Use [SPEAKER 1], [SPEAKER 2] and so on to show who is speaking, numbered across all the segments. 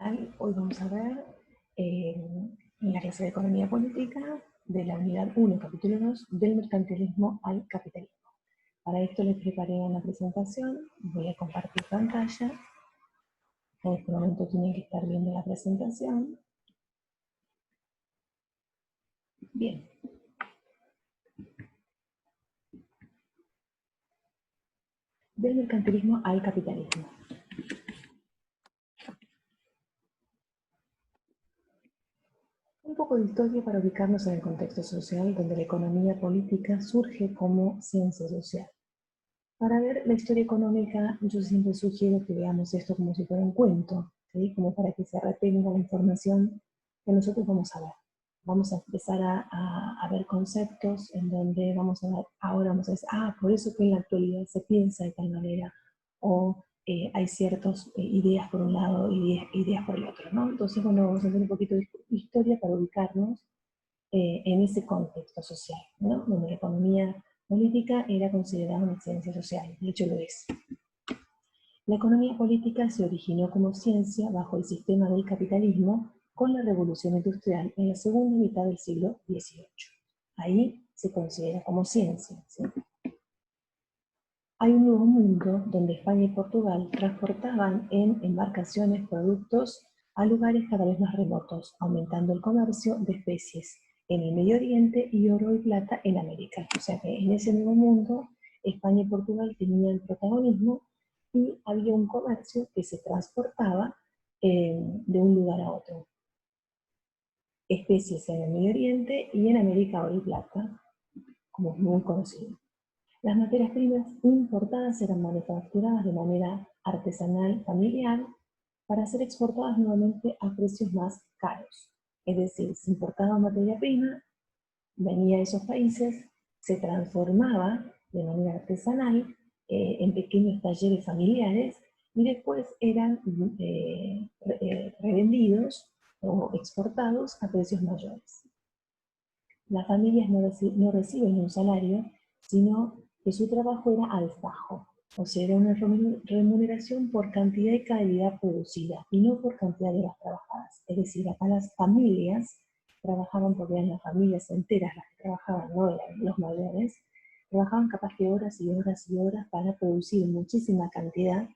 [SPEAKER 1] tal? Hoy vamos a ver la clase de Economía Política de la Unidad 1, Capítulo 2, del mercantilismo al capitalismo. Para esto les preparé una presentación, voy a compartir pantalla. En este momento tienen que estar viendo la presentación. Bien. Del mercantilismo al capitalismo. Un poco de historia para ubicarnos en el contexto social donde la economía política surge como ciencia social. Para ver la historia económica, yo siempre sugiero que veamos esto como si fuera un cuento, ¿sí? Como para que se retenga la información que nosotros vamos a ver. Vamos a empezar a ver conceptos en donde vamos a ver, ahora vamos a decir, por eso que en la actualidad se piensa de tal manera, o hay ciertas ideas por un lado y ideas por el otro, ¿no? Entonces, bueno, vamos a hacer un poquito de historia para ubicarnos en ese contexto social, ¿no? Donde la economía política era considerada una ciencia social, de hecho lo es. La economía política se originó como ciencia bajo el sistema del capitalismo con la revolución industrial en la segunda mitad del siglo XVIII. Ahí se considera como ciencia, ¿sí? Hay un nuevo mundo donde España y Portugal transportaban en embarcaciones productos a lugares cada vez más remotos, aumentando el comercio de especies en el Medio Oriente y oro y plata en América. O sea que en ese nuevo mundo, España y Portugal tenían protagonismo y había un comercio que se transportaba de un lugar a otro. Especies en el Medio Oriente y en América oro y plata, como es muy conocido. Las materias primas importadas eran manufacturadas de manera artesanal familiar para ser exportadas nuevamente a precios más caros. Es decir, se importaba materia prima, venía a esos países, se transformaba de manera artesanal en pequeños talleres familiares y después eran revendidos o exportados a precios mayores. Las familias no reciben un salario, sino que su trabajo era a destajo, o sea, era una remuneración por cantidad y calidad producida, y no por cantidad de horas trabajadas. Es decir, acá las familias trabajaban, porque eran las familias enteras las que trabajaban, no eran los mayores, trabajaban capaz que horas y horas y horas para producir muchísima cantidad,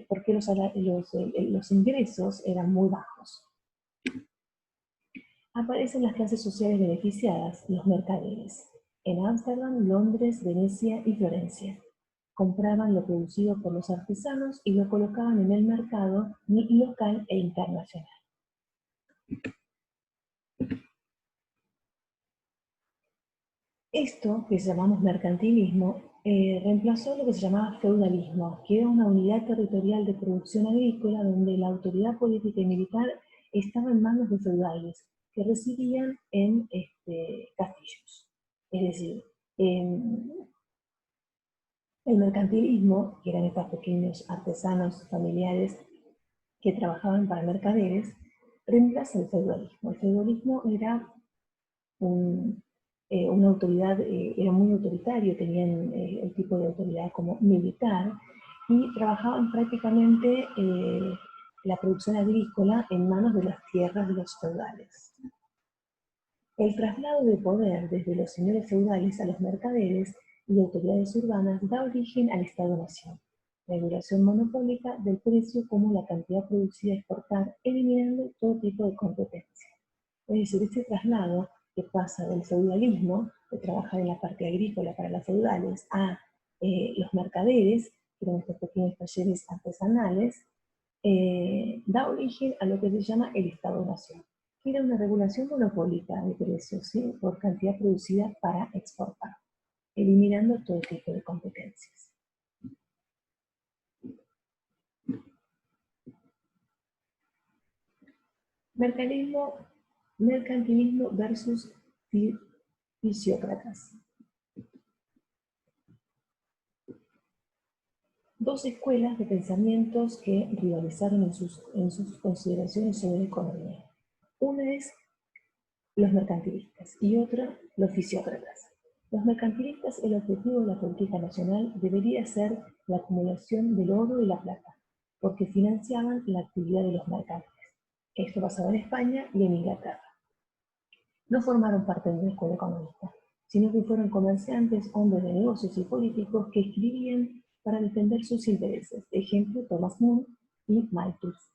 [SPEAKER 1] porque los ingresos eran muy bajos. Aparecen las clases sociales beneficiadas, los mercaderes. En Ámsterdam, Londres, Venecia y Florencia. Compraban lo producido por los artesanos y lo colocaban en el mercado local e internacional. Esto, que llamamos mercantilismo, reemplazó lo que se llamaba feudalismo, que era una unidad territorial de producción agrícola donde la autoridad política y militar estaba en manos de feudales, que residían en castillos. Es decir, el mercantilismo, que eran estos pequeños artesanos familiares que trabajaban para mercaderes, reemplaza el feudalismo. El feudalismo era una autoridad, era muy autoritario, tenían el tipo de autoridad como militar, y trabajaban prácticamente la producción agrícola en manos de las tierras de los feudales. El traslado de poder desde los señores feudales a los mercaderes y autoridades urbanas da origen al Estado-Nación, regulación monopólica del precio como la cantidad producida a exportar, eliminando todo tipo de competencia. Es decir, este traslado que pasa del feudalismo, de trabajar en la parte agrícola para los feudales, a los mercaderes, que eran estos pequeños talleres artesanales, da origen a lo que se llama el Estado-Nación, que era una regulación monopólica de precios, ¿sí? Por cantidad producida para exportar, eliminando todo tipo de competencias. Mercantilismo versus fisiócratas. Dos escuelas de pensamientos que rivalizaron en sus consideraciones sobre la economía. Una es los mercantilistas y otra los fisiócratas. Los mercantilistas, el objetivo de la política nacional debería ser la acumulación del oro y la plata, porque financiaban la actividad de los mercaderes. Esto pasaba en España y en Inglaterra. No formaron parte de una escuela economista, sino que fueron comerciantes, hombres de negocios y políticos que escribían para defender sus intereses. Ejemplo, Thomas More y Malthus.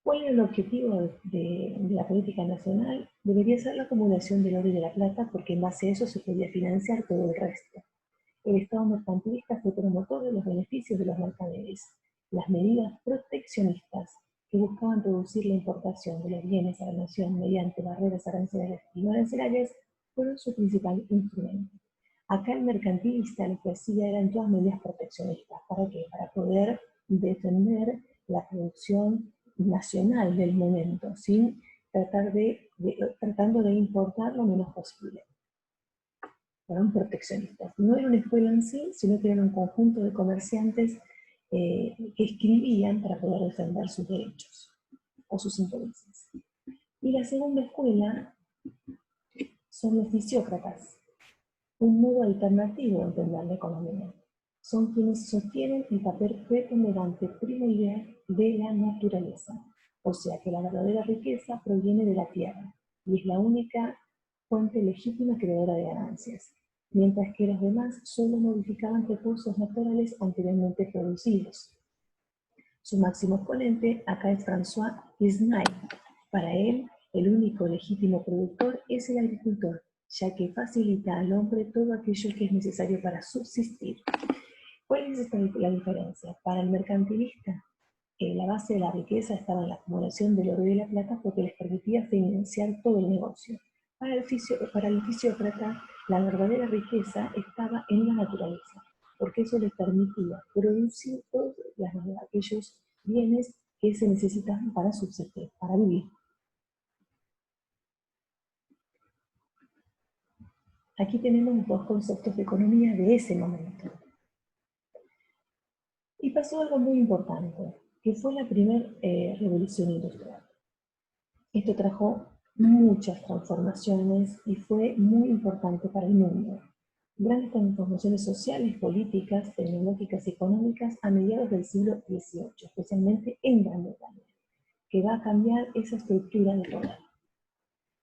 [SPEAKER 1] ¿Cuál era el objetivo de la política nacional? Debería ser la acumulación del oro y de la plata, porque en base a eso se podía financiar todo el resto. El Estado mercantilista fue promotor de los beneficios de los mercaderes. Las medidas proteccionistas que buscaban reducir la importación de los bienes a la nación mediante barreras arancelarias y no arancelarias fueron su principal instrumento. Acá el mercantilista lo que hacía eran todas medidas proteccionistas. ¿Para qué? Para poder defender la producción nacional del momento, sin tratando de importar lo menos posible. Fueron proteccionistas. No era una escuela en sí, sino que era un conjunto de comerciantes que escribían para poder defender sus derechos o sus intereses. Y la segunda escuela son los fisiócratas, un modo alternativo de entender la economía. Son quienes sostienen el papel preponderante primordial de la naturaleza, o sea que la verdadera riqueza proviene de la tierra y es la única fuente legítima creadora de ganancias, mientras que los demás solo modificaban recursos naturales anteriormente producidos. Su máximo exponente acá es François Quesnay. Para él, el único legítimo productor es el agricultor, ya que facilita al hombre todo aquello que es necesario para subsistir. ¿Cuál es la diferencia? Para el mercantilista, la base de la riqueza estaba en la acumulación del oro y de la plata porque les permitía financiar todo el negocio. Para el fisiócrata, la verdadera riqueza estaba en la naturaleza, porque eso les permitía producir todos aquellos bienes que se necesitan para subsistir, para vivir. Aquí tenemos dos conceptos de economía de ese momento. Y pasó algo muy importante, que fue la primera revolución industrial. Esto trajo muchas transformaciones y fue muy importante para el mundo. Grandes transformaciones sociales, políticas, tecnológicas y económicas a mediados del siglo XVIII, especialmente en Gran Bretaña, que va a cambiar esa estructura de poder.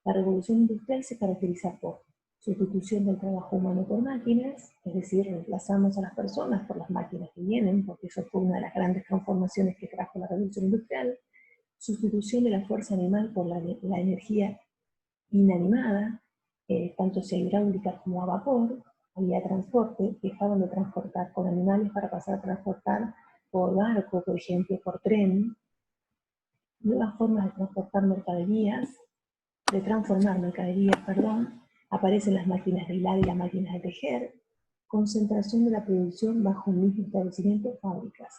[SPEAKER 1] La revolución industrial se caracteriza por sustitución del trabajo humano por máquinas, es decir, reemplazamos a las personas por las máquinas que vienen, porque eso fue una de las grandes transformaciones que trajo la revolución industrial. Sustitución de la fuerza animal por la energía inanimada, tanto sea hidráulica como a vapor. Había transporte, dejaban de transportar con animales para pasar a transportar por barco, por ejemplo, por tren. Nuevas formas de transportar mercaderías, de transformar mercaderías, aparecen las máquinas de hilar y las máquinas de tejer, concentración de la producción bajo un mismo establecimiento, fábricas.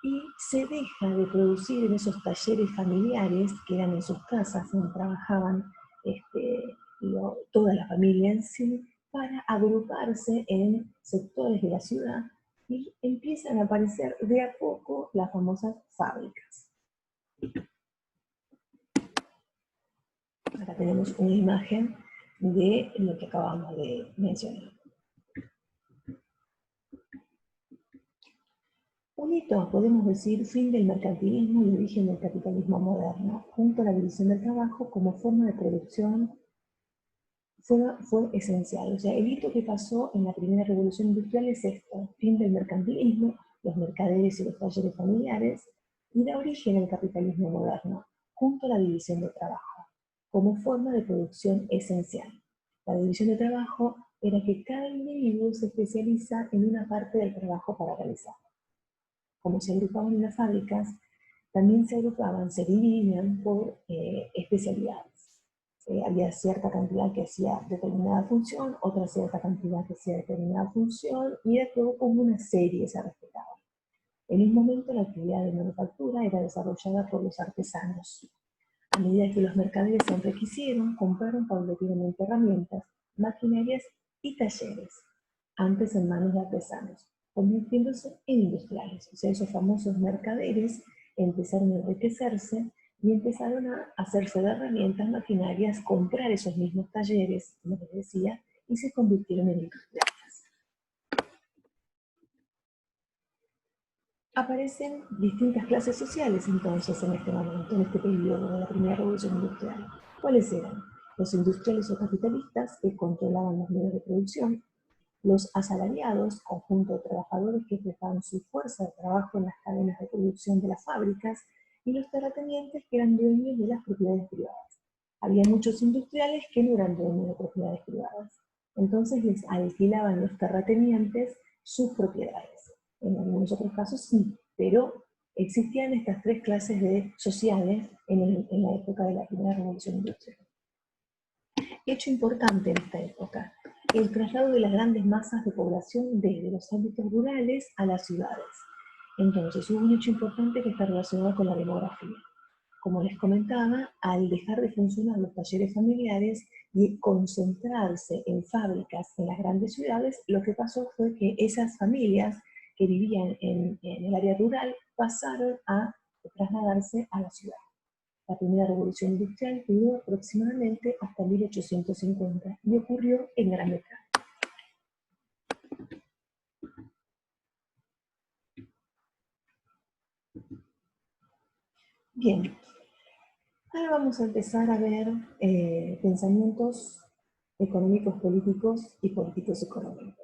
[SPEAKER 1] Y se deja de producir en esos talleres familiares, que eran en sus casas, donde trabajaban toda la familia en sí, para agruparse en sectores de la ciudad y empiezan a aparecer de a poco las famosas fábricas. Acá tenemos una imagen de lo que acabamos de mencionar. Un hito, podemos decir, fin del mercantilismo y origen del capitalismo moderno, junto a la división del trabajo como forma de producción, fue esencial. O sea, el hito que pasó en la primera revolución industrial es esto: fin del mercantilismo, los mercaderes y los talleres familiares, y da origen al capitalismo moderno, junto a la división del trabajo, como forma de producción esencial. La división de trabajo era que cada individuo se especializa en una parte del trabajo para realizar. Como se agrupaban en las fábricas, también se dividían por especialidades. Había cierta cantidad que hacía determinada función, otra cierta cantidad que hacía determinada función, y era todo como una serie, se respetaba. En un momento la actividad de manufactura era desarrollada por los artesanos. A medida que los mercaderes se enriquecieron, compraron paulatinamente herramientas, maquinarias y talleres, antes en manos de artesanos, convirtiéndose en industriales. O sea, esos famosos mercaderes empezaron a enriquecerse y empezaron a hacerse de herramientas, maquinarias, comprar esos mismos talleres, como les decía, y se convirtieron en industriales. Aparecen distintas clases sociales entonces en este momento, en este periodo de la primera revolución industrial. ¿Cuáles eran? Los industriales o capitalistas que controlaban los medios de producción, los asalariados, conjunto de trabajadores que prestaban su fuerza de trabajo en las cadenas de producción de las fábricas, y los terratenientes que eran dueños de las propiedades privadas. Había muchos industriales que no eran dueños de propiedades privadas. Entonces les alquilaban los terratenientes sus propiedades. En algunos otros casos sí, pero existían estas tres clases de sociales en la época de la primera revolución industrial. Hecho importante en esta época, el traslado de las grandes masas de población desde los ámbitos rurales a las ciudades. Entonces, hubo un hecho importante que está relacionado con la demografía. Como les comentaba, al dejar de funcionar los talleres familiares y concentrarse en fábricas en las grandes ciudades, lo que pasó fue que esas familias que vivían en el área rural pasaron a trasladarse a la ciudad. La primera revolución industrial duró aproximadamente hasta 1850 y ocurrió en Gran Bretaña. Bien, ahora vamos a empezar a ver pensamientos económicos políticos y políticos económicos.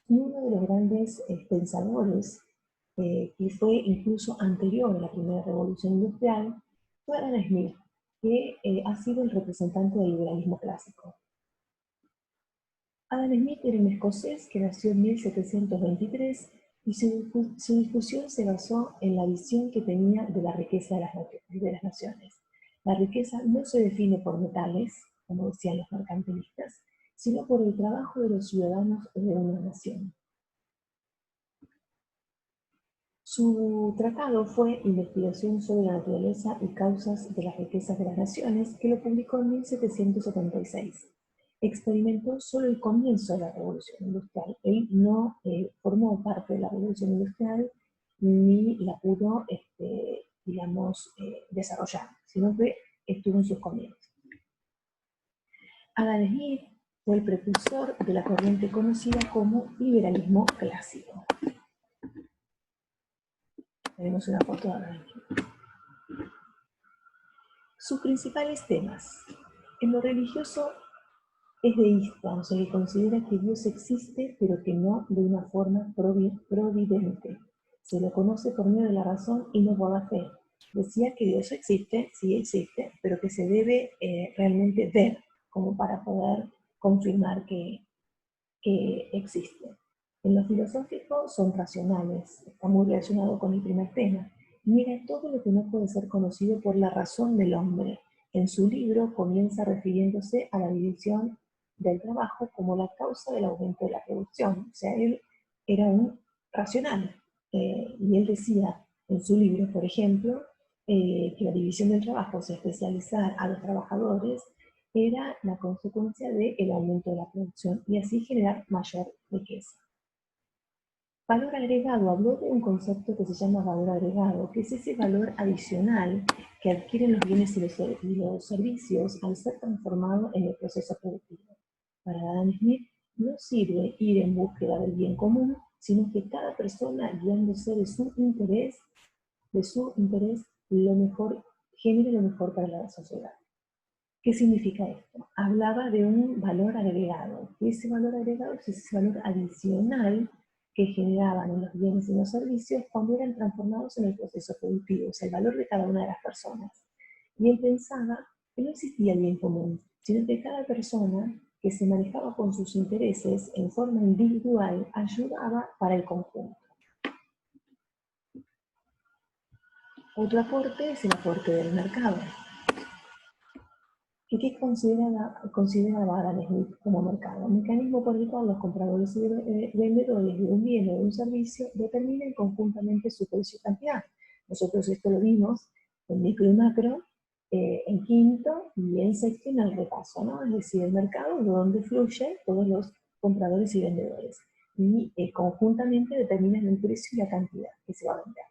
[SPEAKER 1] Y uno de los grandes pensadores, que fue incluso anterior a la primera revolución industrial, fue Adam Smith, que ha sido el representante del liberalismo clásico. Adam Smith era un escocés que nació en 1723 y su discusión se basó en la visión que tenía de la riqueza de las naciones. La riqueza no se define por metales, como decían los mercantilistas, sino por el trabajo de los ciudadanos de una nación. Su tratado fue Investigación sobre la naturaleza y causas de las riquezas de las naciones, que lo publicó en 1776. Experimentó solo el comienzo de la Revolución Industrial. Él no formó parte de la Revolución Industrial ni la pudo, digamos, desarrollar, sino que estuvo en sus comienzos. Adam Smith fue el precursor de la corriente conocida como liberalismo clásico. Tenemos una foto de Adam Smith. Sus principales temas. En lo religioso es deísta, o sea que considera que Dios existe, pero que no de una forma providente. Se lo conoce por medio de la razón y no por la fe. Decía que Dios existe, sí existe, pero que se debe realmente ver como para poder confirmar que existe. En lo filosófico son racionales, está muy relacionado con el primer tema. Niega todo lo que no puede ser conocido por la razón del hombre. En su libro comienza refiriéndose a la división del trabajo como la causa del aumento de la producción. O sea, él era un racional. Y él decía en su libro, por ejemplo, que la división del trabajo, o sea, especializar a los trabajadores, era la consecuencia del aumento de la producción y así generar mayor riqueza. Valor agregado, habló de un concepto que se llama valor agregado, que es ese valor adicional que adquieren los bienes y los servicios al ser transformados en el proceso productivo. Para Adam Smith no sirve ir en búsqueda del bien común, sino que cada persona, guiándose de su interés, lo mejor, genere lo mejor para la sociedad. ¿Qué significa esto? Hablaba de un valor agregado. Ese valor agregado es ese valor adicional que generaban en los bienes y los servicios cuando eran transformados en el proceso productivo, o sea, el valor de cada una de las personas. Y él pensaba que no existía el bien común, sino que cada persona que se manejaba con sus intereses en forma individual ayudaba para el conjunto. Otro aporte es el aporte del mercado. ¿Y qué consideraba Adam Smith como mercado? Un mecanismo por el cual los compradores y vendedores de un bien o de un servicio determinan conjuntamente su precio y cantidad. Nosotros esto lo vimos en micro y macro, en quinto y en sexto en el repaso, ¿no? Es decir, el mercado es donde fluyen todos los compradores y vendedores. Y conjuntamente determinan el precio y la cantidad que se va a vender.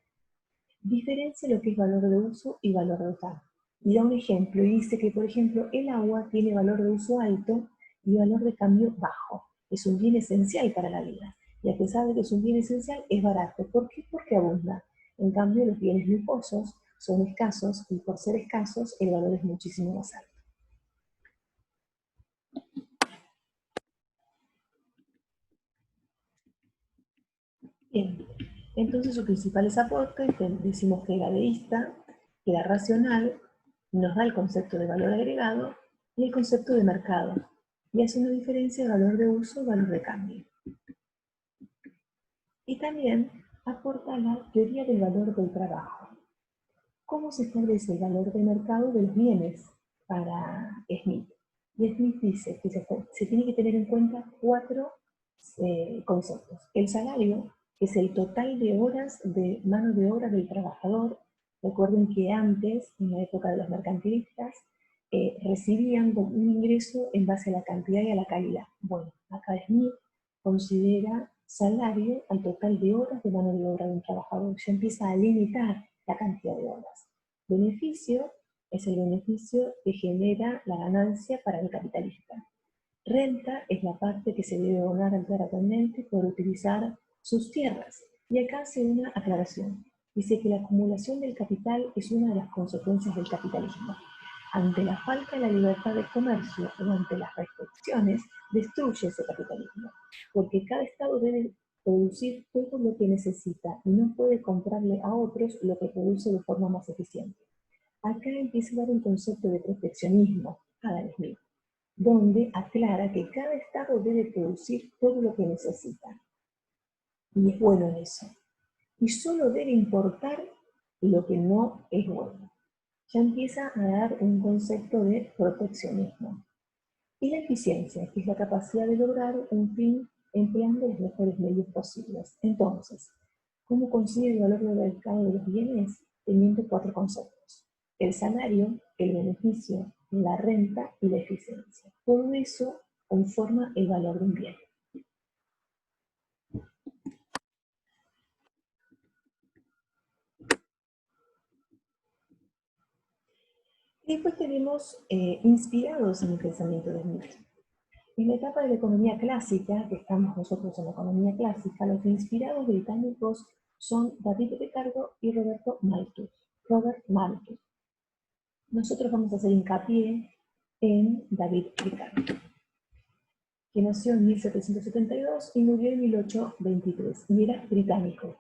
[SPEAKER 1] Diferencia lo que es valor de uso y valor de uso. Y da un ejemplo y dice que, por ejemplo, el agua tiene valor de uso alto y valor de cambio bajo. Es un bien esencial para la vida. Y a pesar de que es un bien esencial, es barato. ¿Por qué? Porque abunda. En cambio, los bienes lujosos son escasos y por ser escasos el valor es muchísimo más alto. Bien, entonces sus principales aportes, decimos que era deísta, que era racional, nos da el concepto de valor agregado y el concepto de mercado, y hace una diferencia de valor de uso y valor de cambio. Y también aporta la teoría del valor del trabajo. ¿Cómo se establece el valor de mercado de los bienes para Smith? Y Smith dice que se tiene que tener en cuenta cuatro conceptos. El salario, que es el total de horas de mano de obra del trabajador. Recuerden que antes, en la época de los mercantilistas, recibían un ingreso en base a la cantidad y a la calidad. Bueno, acá Smith considera salario al total de horas de mano de obra de un trabajador. Ya empieza a limitar la cantidad de horas. Beneficio es el beneficio que genera la ganancia para el capitalista. Renta es la parte que se debe abonar al terrateniente por utilizar sus tierras. Y acá hace una aclaración. Dice que la acumulación del capital es una de las consecuencias del capitalismo. Ante la falta de la libertad de comercio o ante las restricciones, destruye ese capitalismo. Porque cada Estado debe producir todo lo que necesita y no puede comprarle a otros lo que produce de forma más eficiente. Acá empieza a dar un concepto de proteccionismo, Adam Smith, donde aclara que cada Estado debe producir todo lo que necesita. Y es bueno en eso. Y solo debe importar lo que no es bueno. Ya empieza a dar un concepto de proteccionismo. Y la eficiencia, que es la capacidad de lograr un fin empleando los mejores medios posibles. Entonces, ¿cómo consigue el valor del mercado de los bienes? Teniendo cuatro conceptos: el salario, el beneficio, la renta y la eficiencia. Todo eso conforma el valor de un bien. Y después tenemos inspirados en el pensamiento de Smith. En la etapa de la economía clásica, que estamos nosotros en la economía clásica, los inspirados británicos son David Ricardo y Roberto Malthus. Robert Malthus. Nosotros vamos a hacer hincapié en David Ricardo, que nació en 1772 y murió en 1823, y era británico.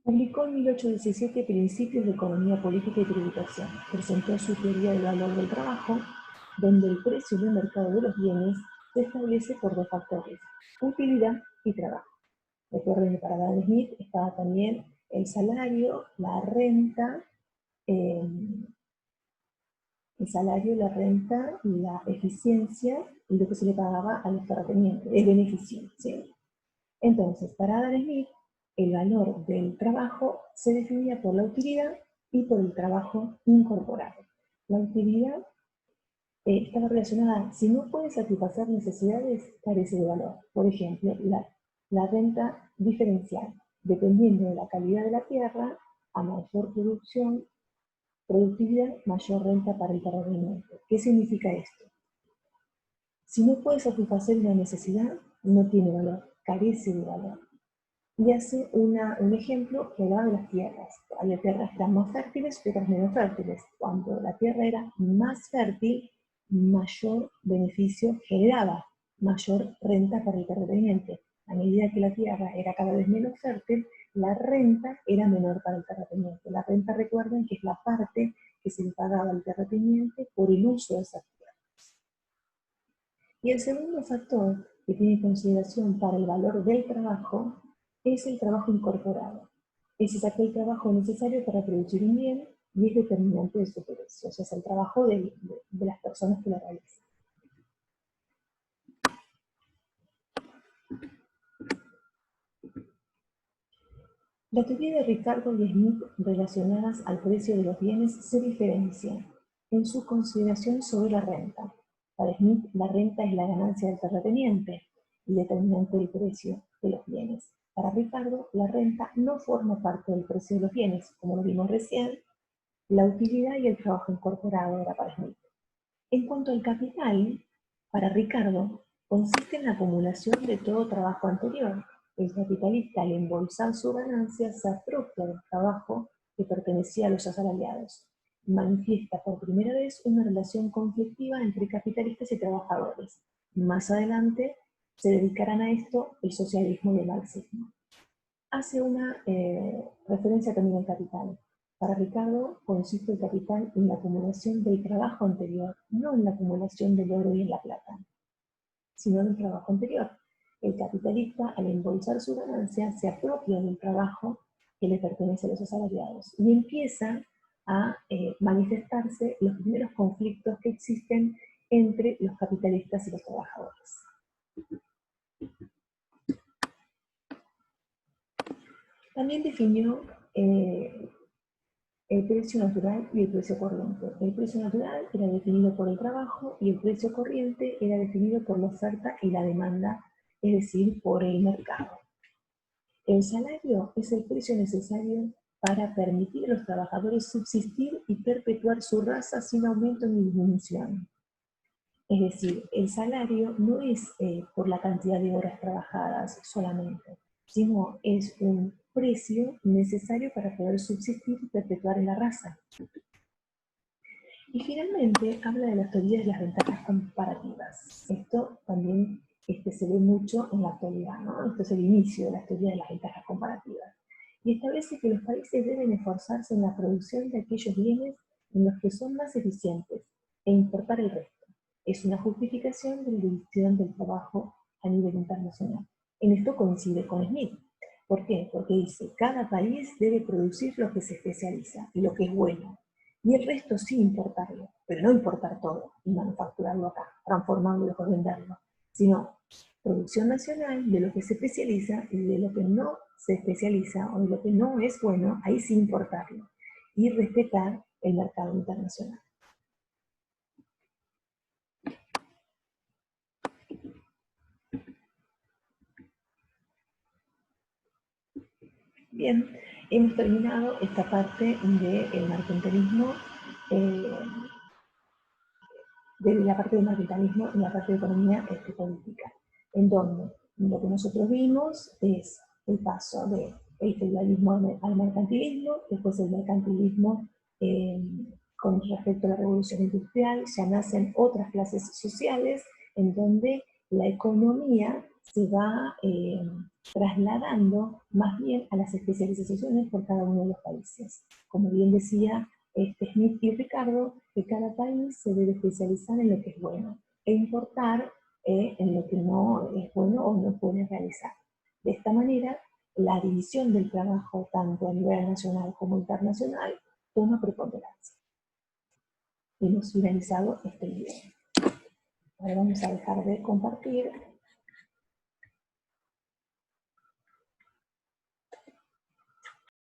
[SPEAKER 1] Publicó en 1817 Principios de Economía Política y Tributación. Presentó su teoría del valor del trabajo, donde el precio de mercado de los bienes se establece por dos factores: utilidad y trabajo. Recuerden que para Adam Smith estaba también el salario, la renta, el salario, la renta, la eficiencia y lo que se le pagaba a los terratenientes, el beneficio. ¿Sí? Entonces, para Adam Smith, el valor del trabajo se definía por la utilidad y por el trabajo incorporado. La utilidad estaba relacionada, si no puede satisfacer necesidades, carece de valor. Por ejemplo, la renta diferencial, dependiendo de la calidad de la tierra, a mayor productividad, mayor renta para el terrateniente. ¿Qué significa esto? Si no puede satisfacer una necesidad, no tiene valor, carece de valor. Y hace un ejemplo que hablaba de las tierras. Había tierras que eran más fértiles y otras menos fértiles. Cuando la tierra era más fértil, mayor beneficio generaba, mayor renta para el terrateniente. A medida que la tierra era cada vez menos fértil, la renta era menor para el terrateniente. La renta, recuerden, que es la parte que se le pagaba al terrateniente por el uso de esas tierras. Y el segundo factor que tiene consideración para el valor del trabajo es el trabajo incorporado. Ese es aquel trabajo necesario para producir un bien y es determinante de su precio. O sea, es el trabajo de las personas que lo realizan. La teoría de Ricardo y Smith relacionadas al precio de los bienes se diferencian en su consideración sobre la renta. Para Smith, la renta es la ganancia del terrateniente y determinante del precio de los bienes. Para Ricardo, la renta no forma parte del precio de los bienes, como lo vimos recién. La utilidad y el trabajo incorporado era para Smith. En cuanto al capital, para Ricardo, consiste en la acumulación de todo trabajo anterior. El capitalista, al embolsar su ganancia, se apropia del trabajo que pertenecía a los asalariados. Manifiesta por primera vez una relación conflictiva entre capitalistas y trabajadores. Más adelante se dedicarán a esto el socialismo y el marxismo. Hace una referencia también al capital. Para Ricardo, consiste el capital en la acumulación del trabajo anterior, no en la acumulación del oro y en la plata, sino del trabajo anterior. El capitalista, al embolsar su ganancia, se apropia del trabajo que le pertenece a los asalariados y empieza a manifestarse los primeros conflictos que existen entre los capitalistas y los trabajadores. También definió el precio natural y el precio corriente. El precio natural era definido por el trabajo y el precio corriente era definido por la oferta y la demanda, es decir, por el mercado. El salario es el precio necesario para permitir a los trabajadores subsistir y perpetuar su raza sin aumento ni disminución. Es decir, el salario no es por la cantidad de horas trabajadas solamente, sino es un precio necesario para poder subsistir y perpetuar en la raza. Y finalmente habla de las teorías de las ventajas comparativas. Esto también se ve mucho en la actualidad, ¿no? Esto es el inicio de las teorías de las ventajas comparativas. Y establece que los países deben esforzarse en la producción de aquellos bienes en los que son más eficientes e importar el resto. Es una justificación de la división del trabajo a nivel internacional. En esto coincide con Smith. ¿Por qué? Porque dice, cada país debe producir lo que se especializa y lo que es bueno. Y el resto sí importarlo, pero no importar todo y manufacturarlo acá, transformarlo y después venderlo, sino producción nacional de lo que se especializa y de lo que no se especializa o de lo que no es bueno, ahí sí importarlo y respetar el mercado internacional. Bien, hemos terminado esta parte del mercantilismo, de la parte del mercantilismo y la parte de economía política, en donde lo que nosotros vimos es el paso del feudalismo al mercantilismo, después el mercantilismo con respecto a la revolución industrial, ya nacen otras clases sociales en donde la economía se va trasladando más bien a las especializaciones por cada uno de los países. Como bien decía Smith y Ricardo, que cada país se debe especializar en lo que es bueno e importar en lo que no es bueno o no puede realizar. De esta manera, la división del trabajo, tanto a nivel nacional como internacional, toma preponderancia. Hemos finalizado este video. Ahora vamos a dejar de compartir